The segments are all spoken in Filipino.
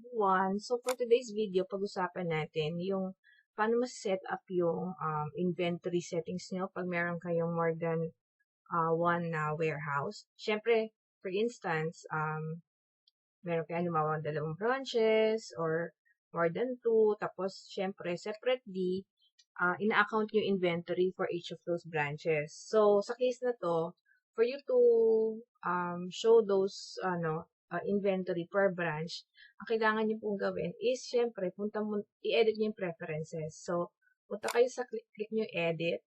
everyone! So for today's video, pag-usapan natin yung paano mas-set up yung inventory settings nyo pag meron kayong more than one na warehouse. Siyempre, for instance, meron kayo halimbawa dalawang branches or more than two. Tapos, siyempre, separately, ina-account yung inventory for each of those branches. So, sa case na to, for you to show those inventory per branch, ang kailangan nyo pong gawin is, syempre, i-edit nyo yung preferences. So, punta kayo sa click nyo edit,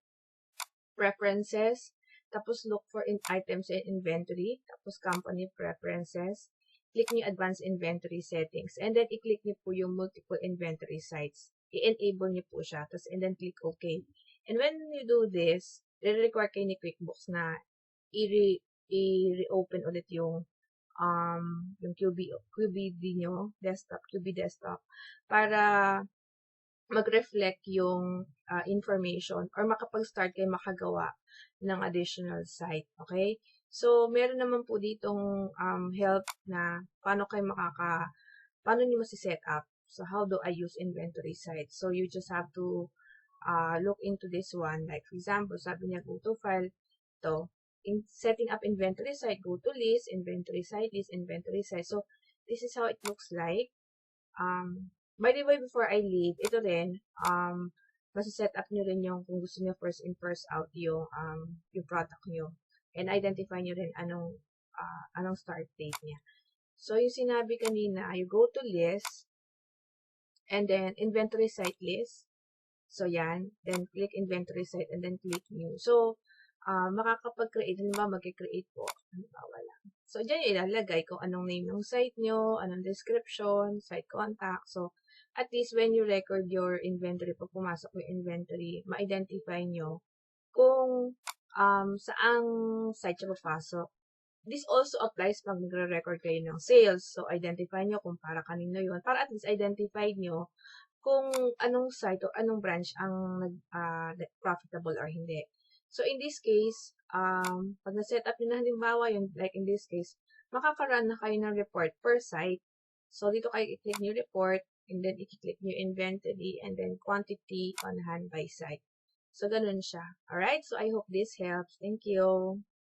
preferences, tapos look for items and inventory, tapos company preferences, click nyo advanced inventory settings, and then i-click nyo po yung multiple inventory sites. I-enable nyo po siya, tapos and then click OK. And when you do this, re-require kayo ni QuickBooks na i-reopen ulit yung QBD nyo, QB desktop, para mag-reflect yung information or makapag-start kayo makagawa ng additional site. Okay? So, meron naman po ditong help na paano nyo masi-set up. So, how do I use inventory site? So, you just have to look into this one. Like, for example, sabi niya, go to file, to. In setting up inventory site, go to list, inventory site, list, inventory site. So, this is how it looks like. By the way, before I leave, ito rin, masa-set up nyo rin yung kung gusto nyo first in, first out yung product nyo. And identify nyo rin anong start date niya. So, yung sinabi kanina, you go to list, and then inventory site list. So, yan. Then, click inventory site, and then click new. So, makakapag-create, mag-create po. Wala. So, dyan ilalagay kung anong name ng site nyo, anong description, site contact. So, at least when you record your inventory, pag pumasok yung inventory, ma-identify nyo kung saang site siya papasok. This also applies pag nagre-record kayo ng sales. So, identify nyo kung para kanino yun. Para at least identify nyo kung anong site o anong branch ang profitable or hindi. So, in this case, pag na-set up nyo na halimbawa yun, like in this case, makaka-run na kayo ng report per site. So, dito kayo i-click nyo report, and then i-click nyo inventory, and then quantity on hand by site. So, ganun siya. Alright? So, I hope this helps. Thank you.